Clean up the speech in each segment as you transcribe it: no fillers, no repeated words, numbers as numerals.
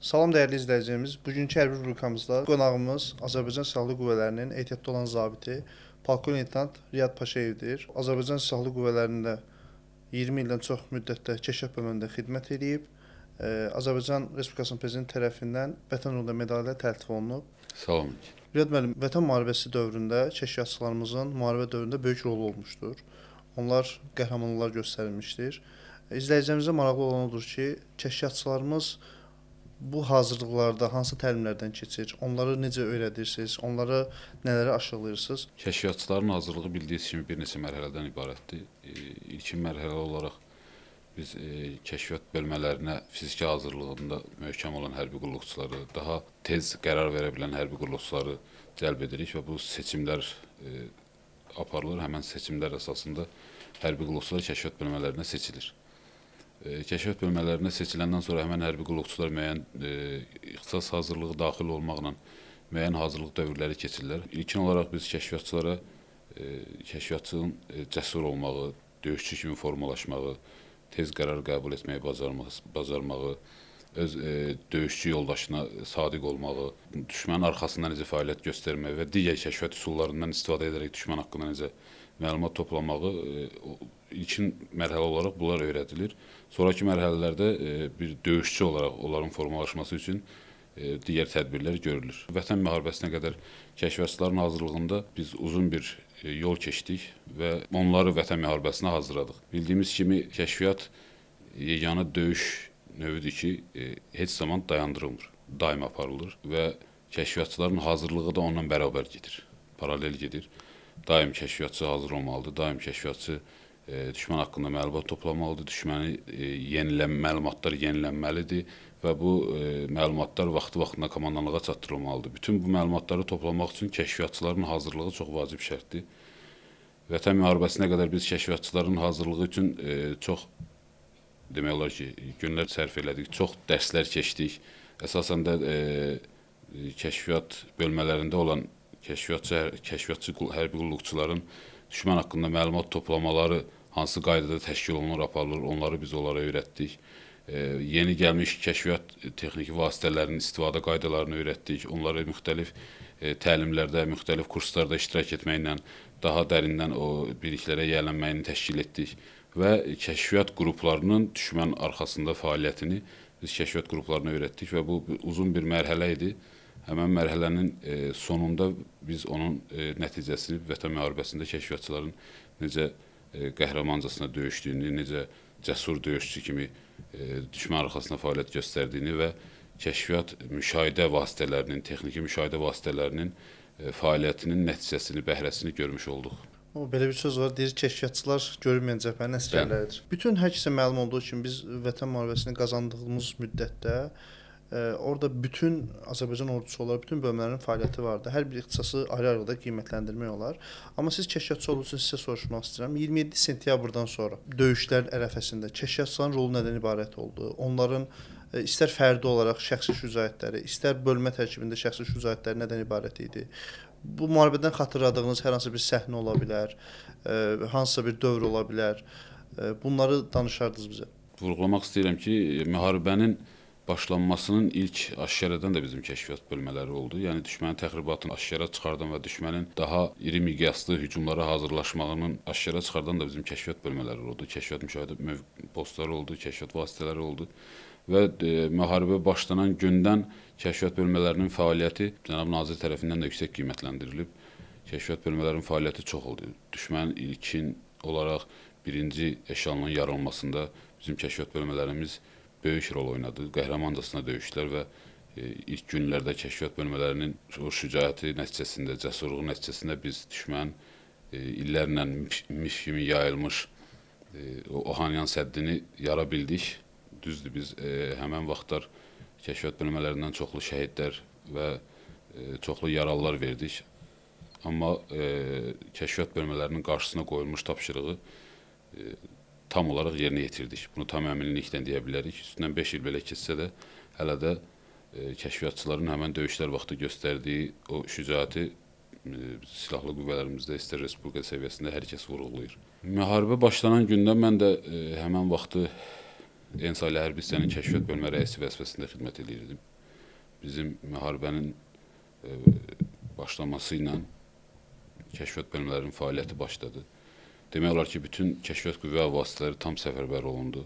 Salam dəyərli izləyicilərimiz. Bugünkü hərbi rubrikamızda qonağımız Azərbaycan Silahlı Qüvvələrinin ehtiyatda olan zabiti polkovnik-leytenant Riyad Paşayevdir. Azərbaycan Silahlı Qüvvələrində 20 ildən çox müddətdə kəşfiyyat bölümündə xidmət edib. Azərbaycan Respublikasının prezidenti tərəfindən Vətən uğrunda medali ilə təltif olunub. Salam. Riyad müəllim, Vətən müharibəsi dövründə kəşfiyyatçılarımızın müharibə dövründə böyük rolu olmuşdur. Onlar qəhrəmanlıqlar göstərilmişdir. İzləyicilərimizə maraqlı olan odur ki, kəşfiyyatçılarımız bu hazırlıqlarda hansı təlimlərdən keçir? Onları necə öyrədirsiniz? Onlara nələri aşılayırsınız? Kəşfiyyatçıların hazırlığı bildiyiniz kimi bir neçə mərhələdən ibarətdir. İlkin mərhələ olaraq biz kəşfiyyat bölmələrinə fiziki hazırlığında möhkəm olan hərbi qulluqçuları, daha tez qərar verə bilən hərbi qulluqçuları cəlb edirik və bu seçimlər aparılır. Həmən seçimlər əsasında hərbi qulluqçular kəşfiyyat bölmələrinə seçilir. Kəşfiyyat bölmələrinə seçiləndən sonra həmən hərbi qulluqçular müəyyən ixtisas hazırlığı daxil olmaqla müəyyən hazırlıq dövrləri keçirlər. İlkin olaraq biz kəşfiyyatçılara kəşfiyyatçının cəsur olmağı, döyüşçü kimi formalaşmağı, tez qərar qəbul etməyi bacarmağı, öz döyüşçü yoldaşına sadiq olmağı, düşmənin arxasında necə fəaliyyət göstərməyi və digər kəşfiyyat üsullarından istifadə edərək düşmən haqqında necə məlumat toplamağı ilkin mərhələ olaraq bunlar öyrədilir. Sonraki mərhələlərdə bir döyüşçü olaraq onların formalaşması üçün digər tədbirlər görülür. Vətən müharibəsinə qədər kəşfiyyatçıların hazırlığında biz uzun bir yol keçdik və onları Vətən müharibəsinə hazırladıq. Bildiyimiz kimi kəşfiyyat yeganə döyüş növüdür ki, heç zaman dayandırılmır, daim aparılır və kəşfiyyatçıların hazırlığı da onunla bərabər gedir, paralel gedir. Daim kəşfiyyatçı hazır olmalıdır, daim kəşfiyyatçı düşmən haqqında məlumat toplamalıdır, məlumatlar yenilənməlidir və bu məlumatlar vaxtı-vaxtında komandanlığa çatdırılmalıdır. Bütün bu məlumatları toplamaq üçün kəşfiyyatçıların hazırlığı çox vacib şərtdir. Vətən müharibəsinə qədər biz kəşfiyyatçıların hazırlığı üçün çox demək olar ki, günlər sərf elədik, çox dərslər keçdik. Əsasən də kəşfiyyat bölmələrində olan kəşfiyyatçı hərbi qulluqçuların düşmən haqqında məlumat toplamaları hansı qaydada təşkil olunur, aparılır, onları biz onlara öyrətdik. Yeni gəlmiş kəşfiyyat texniki vasitələrinin istifadə qaydalarını öyrətdik. Onları müxtəlif təlimlərdə, müxtəlif kurslarda iştirak etməklə daha dərindən o biliklərə yiyələnməyini təşkil etdik. Və kəşfiyyat qruplarının düşmən arxasında fəaliyyətini biz kəşfiyyat qruplarına öyrətdik və bu uzun bir mərhələ idi. Həmən mərhələnin sonunda biz onun nəticəsini Vətən müharibəsində kəşfiyyatçıların necə qəhrəmancasına döyüşdüyünü, necə cəsur döyüşçü kimi düşmən arxasında fəaliyyət göstərdiyini və kəşfiyyat müşahidə vasitələrinin, texniki müşahidə vasitələrinin fəaliyyətinin nəticəsini, bəhrəsini görmüş olduq. Belə bir söz var, deyir kəşfiyyatçılar görünməyən cəbhənin əsgərləridir. Bütün hər kəsə məlum olduğu kimi biz Vətən müharibəsini qazandığımız müddətdə orada bütün Azərbaycan ordusu olaraq bütün bölmələrin fəaliyyəti vardı. Hər bir ixtisası ayrı-ayrıda qiymətləndirmək olar. Amma siz kəşfiyyatçı olduğunuz üçün sizə soruşmaq istəyirəm. 27 sentyabrdan sonra döyüşlər ərəfəsində kəşfiyyatçıların rolu nədən ibarət oldu? Onların istər fərdi olaraq şəxsi şücaətləri, istər bölmə tərkibində şəxsi şücaətləri nədən ibarət idi? Bu müharibədən xatırladığınız hər hansı bir səhnə ola bilər, hansısa bir dövr ola bilər. Bunları danışardınız bizə. Vurğulamaq istəyirəm ki, müharibənin başlanmasının ilk aşkar edən də bizim kəşfiyyat bölmələri oldu. Yəni düşmənin təxribatını aşkara çıxardan və düşmənin daha iri miqyaslı hücumlara hazırlaşmağının aşkara çıxardan da bizim kəşfiyyat bölmələri oldu. Kəşfiyyat müşahidə postları oldu, kəşfiyyat vasitələri oldu. Və müharibə başlanan gündən kəşfiyyat bölmələrinin fəaliyyəti Cənab Nazir tərəfindən də yüksək qiymətləndirilib. Kəşfiyyat bölmələrinin fəaliyyəti çox oldu. Düşmənin ilkin olaraq birinci eşalonun yarılmasında bizim kəşfiyyat bölmələrimiz böyük rol oynadı. Qəhrəmancasına döyüşlər və ilk günlərdə kəşfiyyat bölmələrinin o şücaəti nəticəsində, cəsurluğu nəticəsində biz düşmənin illərlə mif kimi yayılmış o Ohanyan səddini yara bildik. Düzdür, biz həmən vaxtlar kəşfiyyat bölmələrindən çoxlu şəhidlər və çoxlu yaralılar verdik. Amma kəşfiyyat bölmələrinin qarşısına qoyulmuş tapşırığı tam olaraq yerinə yetirdik. Bunu tam əminliklə deyə bilərik. Üstündən 5 il belə keçsə də, hələ də kəşfiyyatçıların həmən döyüşlər vaxtı göstərdiyi o şücaəti silahlı qüvvələrimizdə, istər respublika səviyyəsində hər kəs vurğulayır. Müharibə başlanan gündən mən də həmən vaxtı Ensaylı Hərbi hissənin kəşfiyyat bölmə rəisi vəzifəsində xidmət edirdim. bizim müharibənin başlaması ilə kəşfiyyat bölmələrinin fəaliyyəti başladı. Demək olar ki, bütün kəşfiyyat qüvvə vasitələri tam səfərbər olundu.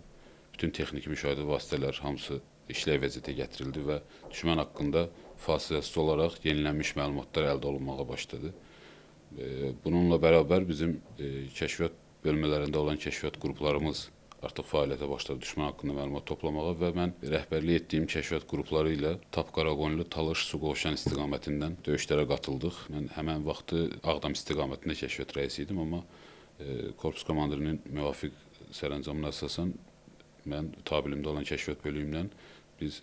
Bütün texniki müşahidə vasitələr hamısı işləv vəziyyətə gətirildi və düşmən haqqında fasiləsiz olaraq yenilənmiş məlumatlar əldə olunmağa başladı. Bununla bərabər bizim kəşfiyyat bölmələrində olan kəşfiyyat qruplarımız artıq fəaliyyətə başladı düşmən haqqında məlumat toplamağa və mən rəhbərlik etdiyim kəşfiyyat qrupları ilə Tap-Qaraqoyunlu, Talış, Suqovuşan istiqamətindən döyüşlərə qatıldıq. Mən həmən vaxtı Ağdam istiqamətində kəşfiyyat rəisi idim, amma korpus komandirinin müvafiq sərəncamına əsasən mən tabilimdə olan kəşfiyyat bölümündən biz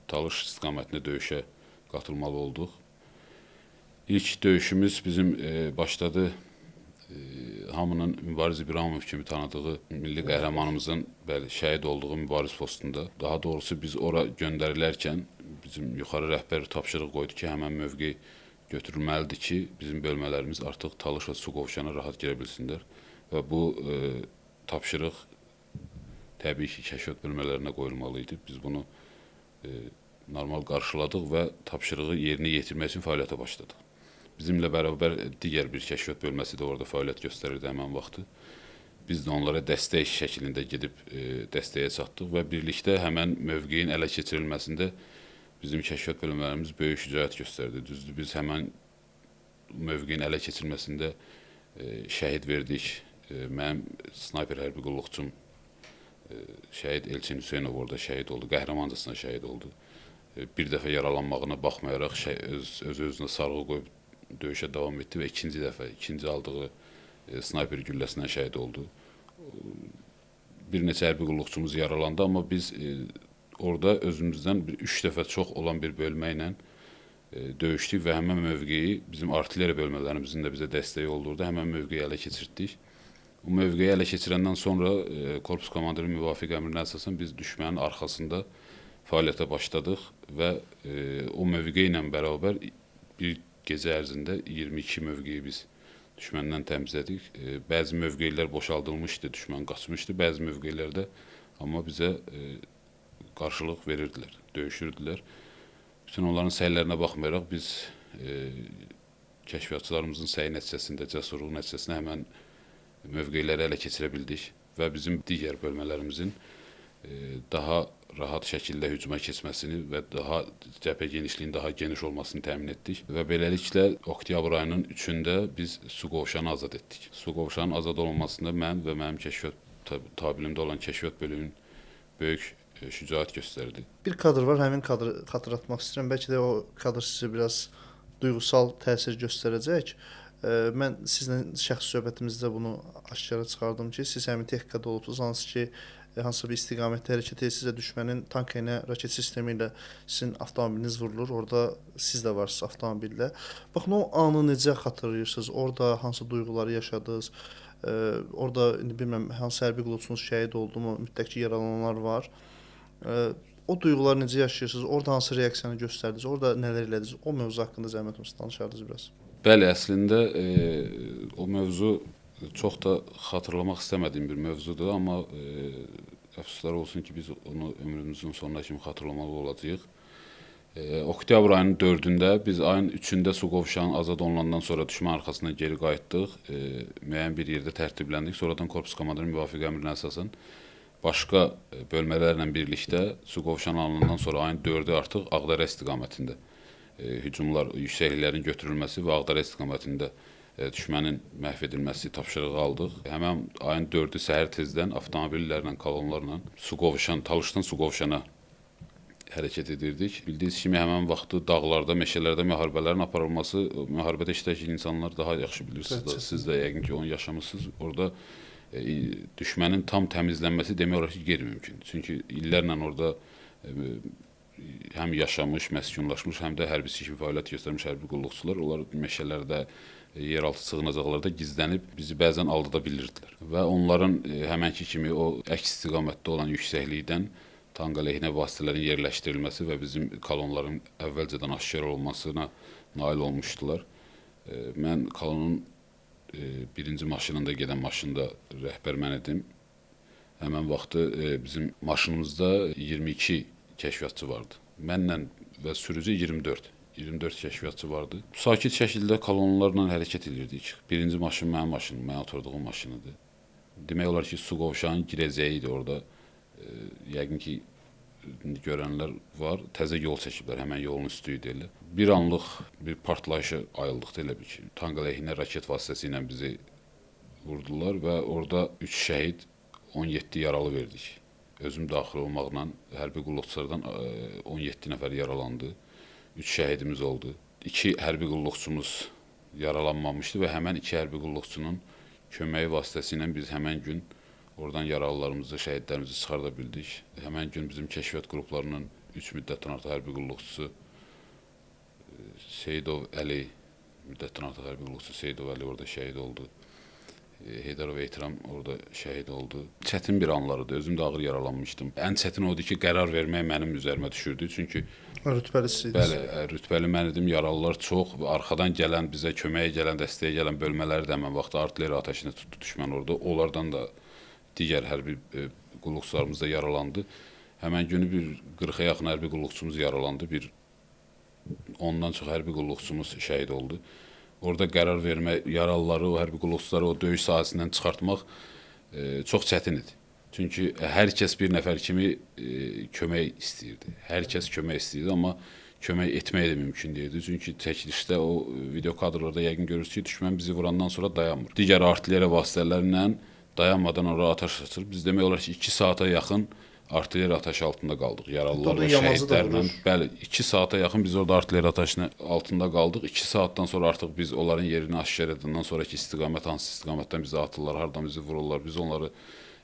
Talış istiqamətində döyüşə qatılmalı olduq. İlk döyüşümüz bizim başladı. Hamının Mübariz İbrahimov kimi tanıdığı milli qəhrəmanımızın şəhid olduğu mübariz postunda. Daha doğrusu biz ora göndərilərkən bizim yuxarı rəhbər tapşırıq qoydu ki, həmən mövqe götürülməlidir ki, bizim bölmələrimiz artıq Talış və Suqovuşana rahat girə bilsinlər. Və bu tapşırıq təbii ki, kəşfiyyat bölmələrinə qoyulmalı idi. Biz bunu normal qarşıladıq və tapşırığı yerinə yetirmək üçün fəaliyyətə başladıq. Bizimlə bərabər digər bir kəşfiyyat bölməsi də orada fəaliyyət göstərirdi həmən vaxtı. Biz də onlara dəstək şəklində gedib dəstəyə çatdıq və birlikdə həmən mövqeyin ələ keçirilməsində bizim kəşfiyyat bölmələrimiz böyük şücaət göstərdi. Düzdür, biz həmən mövqeyin ələ keçirilməsində şəhid verdik. Mənim snayper hərbi qulluqçum şəhid Elçin Hüseynov orada şəhid oldu, qəhrəmancasına şəhid oldu. Bir dəfə yaralanmağına baxmayaraq öz-özünə sarğı qoyub döyüşə davam etdi və ikinci aldığı snayper gülləsindən şəhid oldu. Bir neçə hərbi qulluqçumuz yaralandı, amma biz orada özümüzdən 3 dəfə çox olan bir bölmə ilə döyüşdük və həmən mövqeyi bizim artilleriya bölmələrimizin də bizə dəstəyi olurdu. Həmən mövqeyi ələ keçirtdik. Bu mövqeyi ələ keçirəndən sonra korpus komandirinin müvafiq əmrinə əsasən biz düşmənin arxasında fəaliyyətə başladıq və o mövqe ilə bərabər bir gecə ərzində 22 mövqeyi biz düşməndən təmizlədik. Bəzi mövqeylər boşaldılmışdı, düşmən qaçmışdı, bəzi mövqeylərdə amma bizə qarşılıq verirdilər, döyüşürdülər. Bütün onların səylərinə baxmayaraq biz kəşfiyyatçılarımızın səy nəticəsində, cəsurluq nəticəsində həmən mövqeyləri ələ keçirə bildik və bizim digər bölmələrimizin daha rahat şəkildə hücuma keçməsini və daha cəbhə genişliyinin daha geniş olmasını təmin etdik və beləliklə oktyabr ayının 3-də biz Suqovuşanı azad etdik. Suqovuşanın azad olunmasında mən və mənim kəşfiyyat tabilimdə olan kəşfiyyat bölümünün böyük şücaət göstərdi. Bir kadr var, həmin kadrı xatırlatmaq istəyirəm. Bəlkə də o kadr sizə biraz duyğusal təsir göstərəcək. Mən sizlə şəxsi söhbətimizdə bunu aşkara çıxardım ki, siz həmin texnikada olubsunuz, hansı ki, hansısa bir istiqamətdə hərəkət edirsinizsə düşmənin tank ilə, raket sistemi ilə sizin avtomobiliniz vurulur. Orada siz də varsınız avtomobildə. Baxın, o anı necə xatırlayırsınız? Orada hansı duyğuları yaşadınız? Orada bilmirəm, hansı hərbi qulluqçunuz şəhid oldu mu? Mütləq ki, yaralananlar var. O duyğuları necə yaşayırsınız? Orada hansı reaksiyanı göstərdiniz? Orada nələr elədiniz? O mövzu haqqında zəhmət olmasa danışardınız biraz. Bəli, əslində o mövzu çox da xatırlamaq istəmədiyim bir mövzudur, amma əfsuslar olsun ki, biz onu ömrümüzün sonuna kimi xatırlamalı olacağıq. Oktyabr ayının 4-də biz ayın 3-də Suqovuşanın azad olunandan sonra düşmən arxasından geri qayıtdıq. Müəyyən bir yerdə tərtibləndik. Sonradan korpus komandirinin müvafiq əmrinə əsasən başqa bölmələrlə birlikdə Suqovuşan alınandan sonra ayın 4-ü artıq Ağdərə istiqamətində hücumlar, yüksəkliklərin götürülməsi və Ağdərə istiqamətində düşmənin məhv edilməsi tapşırığı aldıq. Həmən ayın 4-ü səhər tezdən avtomobillərlə, kolonlarla Talışdan Suqovuşana hərəkət edirdik. Bildiyiniz kimi həmən vaxtı dağlarda, meşələrdə müharibələrin aparılması, müharibədə iştirak edən insanlar daha yaxşı bilirsiniz. Siz də yəqin ki, onu yaşamısınız. Orada düşmənin tam təmizlənməsi demək olar ki, qeyri-mümkün. Çünki illərlə orada həm yaşamış, məskunlaşmış, həm də hərbçi kimi fəaliyyət göstərmiş hərbi qulluqçular, onlar meşələrdə, yeraltı sığınacaqlarda gizlənib bizi bəzən aldada bilirdilər. Və onların həmənki kimi o əks istiqamətdə olan yüksəklikdən tank əleyhinə vasitələrin yerləşdirilməsi və bizim kolonların əvvəlcədən aşkar olunmasına nail olmuşdular. Mən kolonun birinci maşınında gedən maşında rəhbər mən idim. Həmən vaxtı bizim maşınımızda 22 kəşfiyyatçı vardı. Mənlə və sürücü 24. 24 kəşfiyyatçı vardı. Sakit şəkildə kolonlarla hərəkət edirdik. Birinci maşın mənim maşınım, mən oturduğum maşınıdır. Demək olar ki, su qovşağının girəcəyi idi orada. Yəqin ki, görənlər var, təzə yol çəkiblər, həmən yolun üstü idi elə. Bir anlıq bir partlayışa ayıldıqda elə bir ki, tank əleyhinə raket vasitəsilə bizi vurdular və orada 3 şəhid, 17 yaralı verdik. Özüm daxil olmaqla hərbi qulluqçulardan 17 nəfər yaralandı. 3 şəhidimiz oldu. 2 hərbi qulluqçumuz yaralanmamışdı və həmən 2 hərbi qulluqçunun köməyi vasitəsilə biz həmən gün oradan yaralılarımızı, şəhidlərimizi çıxarda bildik. Həmən gün bizim kəşfiyyat qruplarının 3 müddətdən artıq hərbi qulluqçusu Seyidov Əli, müddətdən artıq hərbi qulluqçusu Seyidov Əli orada şəhid oldu. Heydarov Ehtiram orada şəhid oldu. Çətin bir anlarıdır. Özüm də ağır yaralanmışdım. Ən çətin odur ki, qərar vermək mənim üzərimə düşürdü. Çünki rütbəlisiniz. Bəli, rütbəli mən idim. Yaralılar çox. Arxadan gələn, bizə köməyə gələn, dəstəyə gələn bölmələri də həmən vaxtda artilleriya atəşinə tutdu düşmən orada. Onlardan da digər hərbi qulluqçularımız da yaralandı. Həmən günü bir 40-a yaxın hərbi qulluqçumuz yaralandı. Bir 10-dan çox hərbi qulluqçumuz şəhid oldu. Orada qərar vermək, yaralıları, o hərbi qulluqçuları o döyüş sahəsindən çıxartmaq çox çətin idi. Çünki hər kəs bir nəfər kimi kömək istəyirdi. Hər kəs kömək istəyirdi, amma kömək etmək də mümkün deyildi. Çünki çəkilişdə o video kadrlarda yəqin görürsünüz ki, düşmən bizi vurandan sonra dayanmır. Digər artilleriya vasitələrlə dayanmadan oraya atəş açır. Biz demək olar ki, 2 saata yaxın artilleriya atəşi altında qaldıq. Yaralılar və şəhidlərlə. Bəli, 2 saata yaxın biz orada artilleriya atəşinin altında qaldıq. 2 saatdan sonra artıq biz onların yerini aşkar edəndən sonraki istiqamət hansı istiqamətdən bizi atırlar, hardan bizi vururlar. Biz onları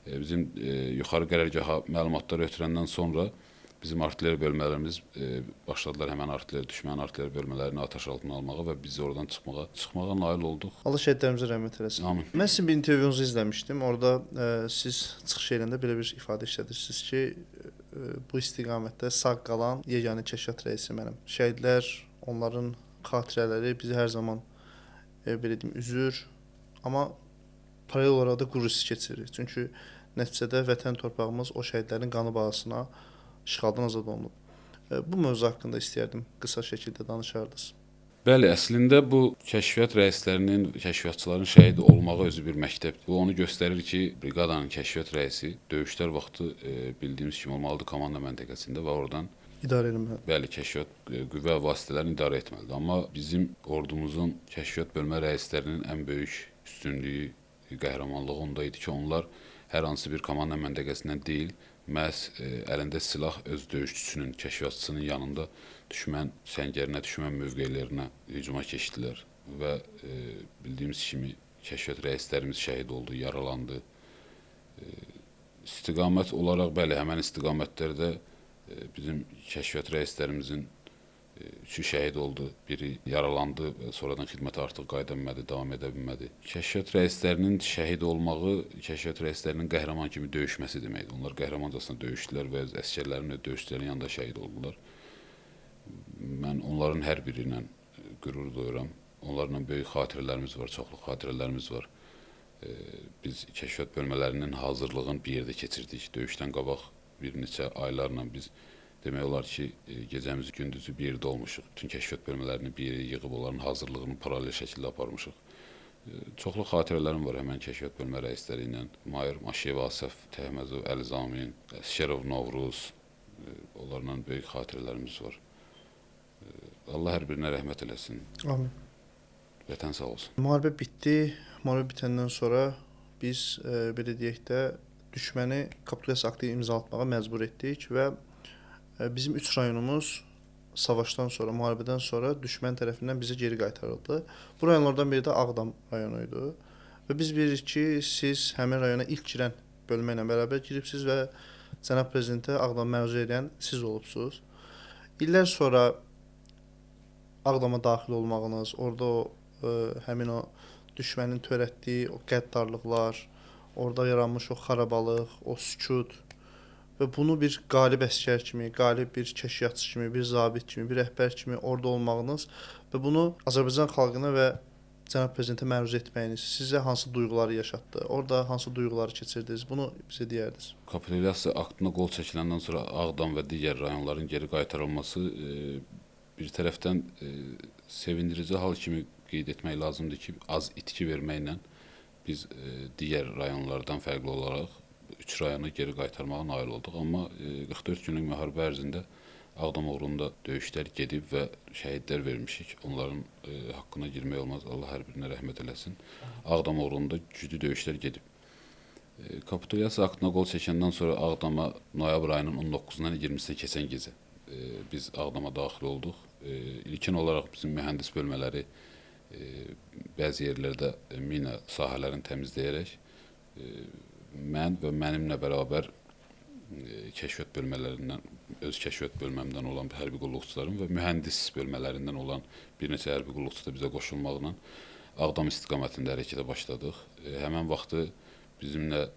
bizim yuxarı qərargaha məlumatlar ötürəndən sonra bizim artilleriya bölmələrimiz başladılar həmən düşmənin artilleriya bölmələrini atəş altına almağa və biz oradan çıxmağa nail olduq. Allah şəhidlərimizə rəhmət eləsin. Amin. Mən sizin bir intervyunuzu izləmişdim. Orada siz çıxış yerində belə bir ifadə işlədirsiniz ki, bu istiqamətdə sağ qalan yeganə kəşfiyyat rəisi mənəm. Şəhidlər, onların xatirələri bizi hər zaman belə deyim, üzür, amma paralel olaraq da qürur hissi keçirir. Çünki nəticədə vətən torpağımız o şəhidlərin qanı bahasına işğaldan azad olunub. Bu mövzu haqqında istəyərdim qısa şəkildə danışardınız. Bəli, əslində bu kəşfiyyat rəislərinin, kəşfiyyatçıların şəhid olmağı özü bir məktəbdir. Bu onu göstərir ki, briqadanın kəşfiyyat rəisi döyüşlər vaxtı bildiyimiz kimi olmalıdır komanda məntəqəsində və oradan İdarə etməli. Bəli, kəşfiyyat qüvvə vasitələrini idarə etməlidir. Amma bizim ordumuzun kəşfiyyat bölmə rəislərinin ən böyük üstünlüyü, qəhrəmanlığı onda idi ki, onlar hər hansı bir komanda məntəqəsindən deyil, məhz əlində silah öz döyüşçüsünün, kəşfiyyatçısının yanında düşmən səngərinə, düşmən mövqelərinə hücuma keçdilər və bildiyimiz kimi kəşfiyyat rəislərimiz şəhid oldu, yaralandı. İstiqamət olaraq, bəli, həmən istiqamətlərdə bizim kəşfiyyat rəislərimizin 3-ü şəhid oldu, biri yaralandı və sonradan xidmətə artıq qayıda bilmədi, davam edə bilmədi. Kəşfiyyat rəislərinin şəhid olmağı, kəşfiyyat rəislərinin qəhrəman kimi döyüşməsi deməkdir. Onlar qəhrəmancasına döyüşdülər və əskərlərin və döyüşçülərin yanında şəhid oldular. Mən onların hər biri ilə qürur duyuram. Onlarla böyük xatirələrimiz var, çoxlu xatirələrimiz var. Biz kəşfiyyat bölmələrinin hazırlığını bir yerdə keçirdik. Döyüşdən qabaq bir neçə aylarla biz demək olar ki, gecəmizi, gündüzü bir yerdə olmuşuq. Bütün kəşfiyyat bölmələrini bir yerə yığıb, onların hazırlığını paralel şəkildə aparmışıq. Çoxlu xatirələrim var həmən kəşfiyyat bölmə rəisləri ilə. Mayor Maşiyev Asəf, Təhməzov Əli Zamin, Əsgərov Novruz, onlarla böyük xatirələrimiz var. Allah hər birinə rəhmət eləsin. Amin. Vətən sağ olsun. Müharibə bitdi. Müharibə bitəndən sonra biz belə deyək də düşməni kapitulyasiya aktı imzalatmağa məcbur etdik və bizim 3 rayonumuz savaşdan sonra, müharibədən sonra düşmən tərəfindən bizə geri qaytarıldı. Bu rayonlardan biri də Ağdam rayonu idi. Və biz bilirik ki, siz həmin rayona ilk girən bölmə ilə bərabər giribsiniz və cənab prezidentə Ağdam məruzə edən siz olubsunuz. İllər sonra Ağdama daxil olmağınız, orada həmin o düşmənin törətdiyi o qəddarlıqlar, orada yaranmış o xarabalıq, o sükut və bunu bir qalib əsgər kimi, qalib bir kəşfiyyatçı kimi, bir zabit kimi, bir rəhbər kimi orada olmağınız və bunu Azərbaycan xalqına və cənab prezidentə məruzə etməyiniz sizə hansı duyğuları yaşatdı? Orada hansı duyğuları keçirdiniz? Bunu bizə deyərdiniz. Kapitulyasiya aktına qol çəkiləndən sonra Ağdam və digər rayonların geri qaytarılması bir tərəfdən sevindirici hal kimi qeyd etmək lazımdır ki, az itki verməklə biz digər rayonlardan fərqli olaraq 3 rayonu geri qaytarmağa nail olduq. Amma 44 günlük müharibə ərzində Ağdam uğrunda döyüşlər gedib və şəhidlər vermişik. Onların haqqına girmək olmaz. Allah hər birinə rəhmət eləsin. Ağdam uğrunda güclü döyüşlər gedib. Kapitulyasiya aktına qol çəkəndən sonra Ağdama noyabr ayının 19-dan 20-sinə keçən gecə biz Ağdama daxil olduq. İlkin olaraq bizim mühəndis bölmələri bəzi yerlərdə mina sahələrini təmizləyərək mən və mənimlə bərabər kəşfiyyat bölmələrindən, öz kəşfiyyat bölməmdən olan hərbi qulluqçularım və mühəndis bölmələrindən olan bir neçə hərbi qulluqçu da bizə qoşulmaqla Ağdam istiqamətində hərəkətə başladıq. Həmən vaxtı bizimlə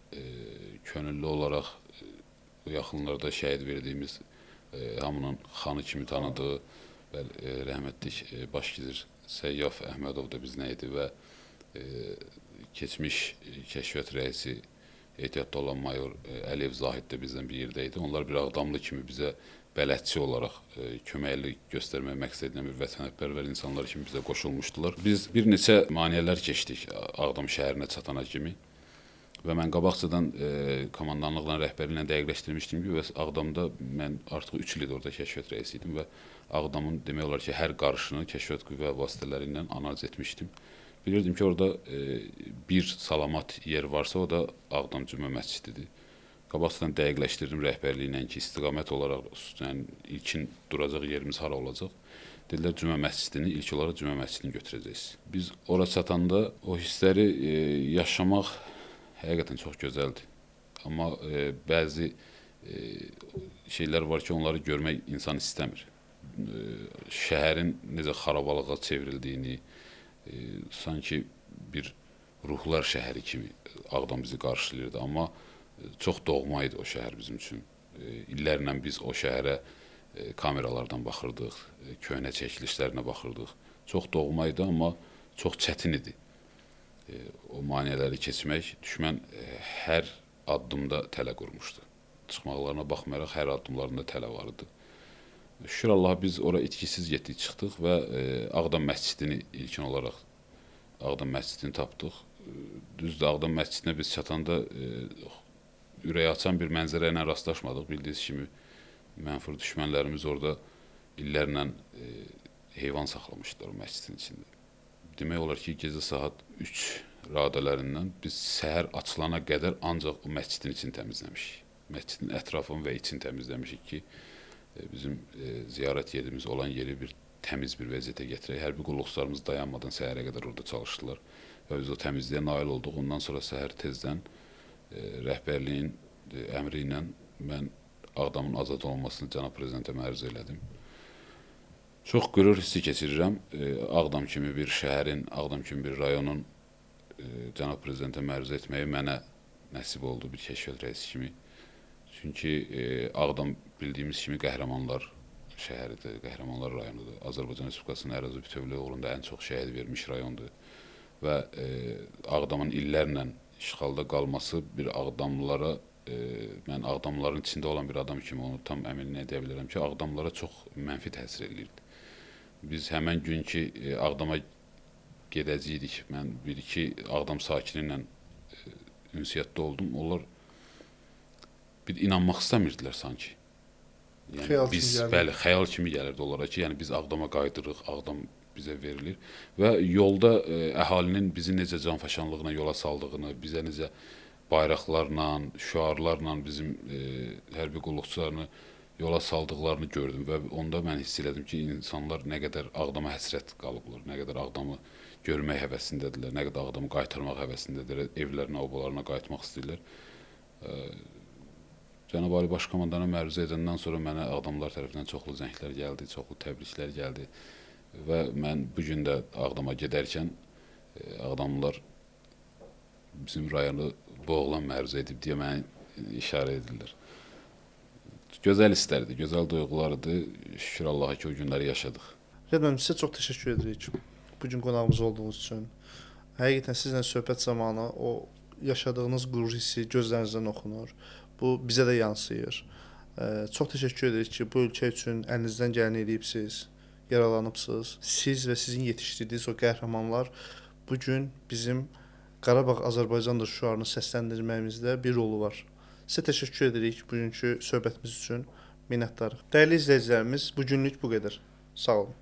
könüllü olaraq yaxınlarda şəhid verdiyimiz hamının xanı kimi tanıdığı rəhmətlik başgizir Səyyaf Əhmədov da bizlə idi və keçmiş kəşfiyyat rəisi ehtiyatda olan mayor Əliyev Zahid də bizdən bir yerdə idi. Onlar bir Ağdamlı kimi bizə bələdçi olaraq köməklik göstərmək məqsədilə bir vətənpərvər insanlar kimi bizə qoşulmuşdular. Biz bir neçə maneələr keçdik Ağdam şəhərinə çatana kimi və mən qabaqcadan komandanlıqla rəhbərliklə dəqiqləşdirmişdim ki, Ağdamda mən artıq 3 ildir orada kəşfiyyat rəisi idim və Ağdamın demək olar ki, hər qarışını kəşfiyyat qüvvə vasitələri ilə analiz etmişdim. Bilirdim ki, orada bir salamat yer varsa, o da Ağdam Cümə məscididir. Qabaqcadan dəqiqləşdirdim rəhbərliklə ki, istiqamət olaraq yəni, ilkin duracaq yerimiz hara olacaq. Dedilər, Cümə məscidini, ilk olaraq Cümə məscidini götürəcəksiniz. Biz ora çatanda o hissləri yaşamaq həqiqətən çox gözəldir. Amma bəzi şeylər var ki, onları görmək insan istəmir. Şəhərin necə xarabalığa çevrildiyini, sanki bir ruhlar şəhəri kimi Ağdam bizi qarşılayırdı. Amma çox doğma idi o şəhər bizim üçün. İllərlə biz o şəhərə kameralardan baxırdıq, köhnə çəkilişlərinə baxırdıq. Çox doğma idi, amma çox çətin idi. O maneələri keçmək, düşmən hər addımda tələ qurmuşdu. Çıxmaqlarına baxmayaraq hər addımlarında tələ var idi. Şükür Allaha biz ora itkisiz getdik, çıxdıq və Ağdam məscidini ilkin olaraq Ağdam məscidini tapdıq. Düzdür, Ağdam məscidinə biz çatanda ürək açan bir mənzərə ilə rastlaşmadıq. Bildiyiniz kimi mənfur düşmənlərimiz orada illərlə heyvan saxlamışdılar o məscidin içində. Demək olar ki, gecə saat 3 radələrindən biz səhər açılana qədər ancaq o məscidin içini təmizləmişik. Məscidin ətrafını və içini təmizləmişik ki, bizim ziyarət yerimiz olan yeri bir təmiz bir vəziyyətə gətirək. Hərbi qulluqçularımız dayanmadan səhərə qədər orada çalışdılar və biz o təmizliyə nail olduq. Ondan sonra səhər tezdən rəhbərliyin əmri ilə mən Ağdamın azad olunmasını cənab prezidentə məruzə elədim. Çox qürur hissi keçirirəm. Ağdam kimi bir şəhərin, Ağdam kimi bir rayonun cənab prezidentə məruzə etməyi mənə nəsib oldu bir kəşfiyyat rəisi kimi. Çünki Ağdam bildiyimiz kimi qəhrəmanlar şəhəridir, qəhrəmanlar rayonudur. Azərbaycan Respublikasının ərazi bütövlüyü uğrunda ən çox şəhid vermiş rayondur. Və Ağdamın illərlə işğalda qalması bir Ağdamlılara, mən Ağdamlıların içində olan bir adam kimi onu tam əminlə deyə bilərəm ki, Ağdamlılara çox mənfi təsir edirdi. Biz həmən gün ki, Ağdama gedəcəydik, mən bir-iki Ağdam sakini ilə ünsiyyətdə oldum, onlar bir inanmaq istəmirdilər sanki. Yəni, xəyal biz, kimi gəlirdi. bəli, xəyal kimi gəlirdi onlara ki, yəni biz Ağdama qayıdırıq, Ağdam bizə verilir və yolda əhalinin bizi necə canfəşanlığına yola saldığını, bizə necə bayraqlarla, şüarlarla bizim hərbi qulluqçularını yola saldıqlarını gördüm və onda mən hiss elədim ki, insanlar nə qədər Ağdama həsrət qalıblar, nə qədər Ağdamı görmək həvəsindədirlər, nə qədər Ağdamı qaytarmaq həvəsindədirlər, evlərinə, obalarına qayıtmaq istəyirlər. Cənab Ali Baş Komandana məruzə edəndən sonra mənə Ağdamlılar tərəfindən çoxlu zənglər gəldi, çoxlu təbriklər gəldi və mən bu gün də Ağdama gedərkən Ağdamlılar bizim rayonu bu oğlan məruzə edib deyə mənə işarə edirlər. Gözəl hisslərdir, gözəl duyğulardır. Şükür Allaha ki, o günləri yaşadıq. Rəhbər müəllim, sizə çox təşəkkür edirik. bu gün qonağımız olduğunuz üçün. Həqiqətən sizlə söhbət zamanı o yaşadığınız qürur hissi gözlərinizdən oxunur. Bu bizə də yansıyır. Çox təşəkkür edirik ki, bu ölkə üçün əlinizdən gələni edibsiz, yaralanıbsınız. Siz və sizin yetişdirdiyiniz o qəhrəmanlar bu gün bizim Qarabağ Azərbaycandır şüarını səsləndirməyimizdə bir rolu var. Sizə təşəkkür edirik bugünkü söhbətimiz üçün. Minnətdarıq. Dəyərli izləyicilərimiz, bu günlük bu qədər. Sağ olun.